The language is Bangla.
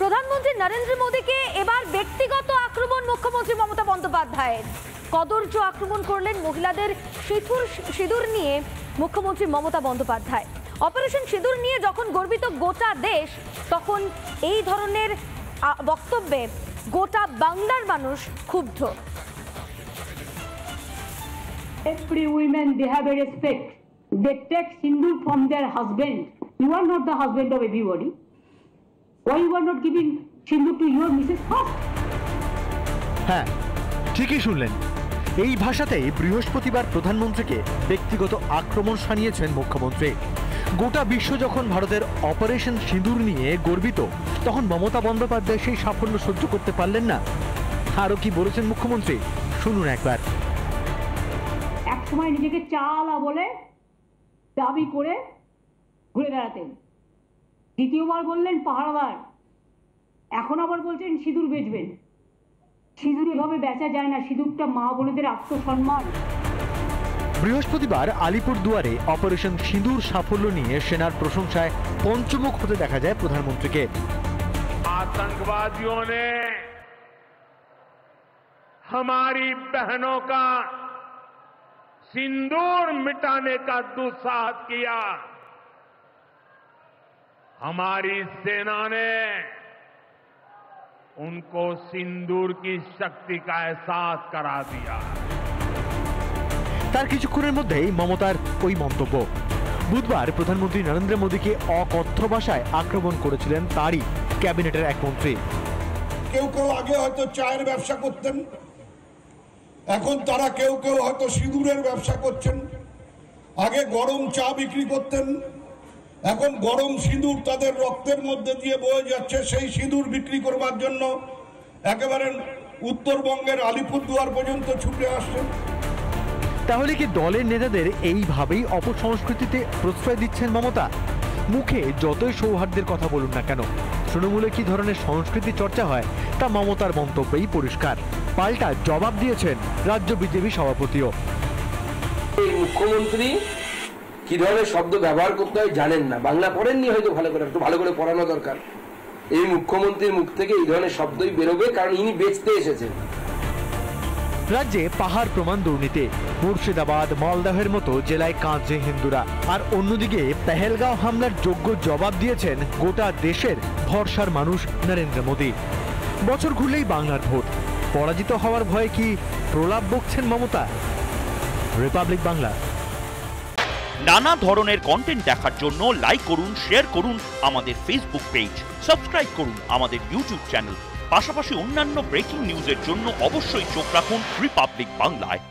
প্রধানমন্ত্রী নরেন্দ্র মোদীকে এবার ব্যক্তিগত আক্রমণ মুখ্যমন্ত্রী মমতা বন্দ্যোপাধ্যায়ের। কদর্য আক্রমণ করলেন মহিলাদের সিঁদুর নিয়ে মুখ্যমন্ত্রী মমতা বন্দ্যোপাধ্যায়। অপারেশন সিঁদুর নিয়ে যখন গর্বিত গোটা দেশ, তখন এই ধরনের বক্তব্যে গোটা বাংলার মানুষ ক্ষুব্ধ। Every women, they have a respect. They take sindoor from their husband. You are not the husband of everybody. Why you are not giving sindoor to your Mrs. first? হ্যাঁ, ঠিকই শুনলেন। এই ভাষাতেই বৃহস্পতিবার প্রধানমন্ত্রীকে ব্যক্তিগত আক্রমণ শানিয়েছেন মুখ্যমন্ত্রী। গোটা বিশ্ব যখন ভারতের অপারেশন সিঁদুর নিয়ে গর্বিত, তখন মমতা বন্দ্যোপাধ্যায় সেই সাফল্য সহ্য করতে পারলেন না। আরও কি বলেছেন মুখ্যমন্ত্রী, শুনুন একবার। এক সময় নিজেকে চালা বলে দাবি করে ঘুরে বেড়াতেন, দ্বিতীয়বার বললেন পাহারাদার, এখন আবার বলছেন সিঁদুর বেচবেন। সিঁদুর এভাবে বেচা যায় না, সিঁদুরটা মা বোনেদের আত্মসম্মান। বৃহস্পতিবার আলিপুরদুয়ারে অপারেশন সিঁদুর সাফল্য নিয়ে সেনার প্রশংসায় পঞ্চমুখ হতে দেখা যায় প্রধানমন্ত্রীকে। आतंकवादियों ने हमारी बहनों का सिंदूर मिटाने का दुस्साहस किया। हमारी सेना ने उनको सिंदूर की शक्ति का एहसास करा दिया। তার কিছুক্ষণের মধ্যেই মমতার ওই মন্তব্য। বুধবার প্রধানমন্ত্রী নরেন্দ্র মোদীকে অকথ্য ভাষায় আক্রমণ করেছিলেন তারই ক্যাবিনেটের এক মন্ত্রী। কেউ কেউ আগে হয়তো চায়ের ব্যবসা করতেন, এখন তারা কেউ কেউ হয়তো সিঁদুরের ব্যবসা করছেন। আগে গরম চা বিক্রি করতেন, এখন গরম সিঁদুর তাদের রক্তের মধ্যে দিয়ে বয়ে যাচ্ছে। সেই সিঁদুর বিক্রি করবার জন্য একেবারে উত্তরবঙ্গের আলিপুরদুয়ার পর্যন্ত ছুটে আসছেন। তাহলে কি দলের নেতাদের এইভাবেই অপসংস্কৃতিতে প্রশ্রয় দিচ্ছেন মমতা? মুখে যতই সৌহার্দ্যের কথা বলুন না কেন, তৃণমূলে কি ধরনের সংস্কৃতি চর্চা হয় তা মমতার মন্তব্যেই পরিষ্কার। পাল্টা জবাব দিয়েছেন রাজ্য বিজেপি সভাপতিও। এই মুখ্যমন্ত্রী কি ধরনের শব্দ ব্যবহার করতে হয় জানেন না, বাংলা পড়েননি হয়তো ভালো করে, একটু ভালো করে পড়ানো দরকার। এই মুখ্যমন্ত্রীর মুখ থেকে এই ধরনের শব্দই বেরোবে, কারণ ইনি বেচতে এসেছেন। রাজ্যে পাহাড় প্রমাণ দুর্নীতি, মুর্শিদাবাদ মালদহের মতো জেলায় কাঁদছে হিন্দুরা, আর অন্যদিকে পেহেলগাঁও হামলার যোগ্য জবাব দিয়েছেন গোটা দেশের ভরসার মানুষ নরেন্দ্র মোদী। বছর ঘুরলেই বাংলার ভোট, পরাজিত হওয়ার ভয়ে কি প্রলাপ বকছেন মমতা? রিপাবলিক বাংলা। নানা ধরনের কন্টেন্ট দেখার জন্য লাইক করুন, শেয়ার করুন আমাদের ফেসবুক পেজ, সাবস্ক্রাইব করুন আমাদের ইউটিউব চ্যানেল। পাশাপাশি অন্যান্য ব্রেকিং নিউজের জন্য অবশ্যই চোখ রাখুন রিপাবলিক বাংলায়।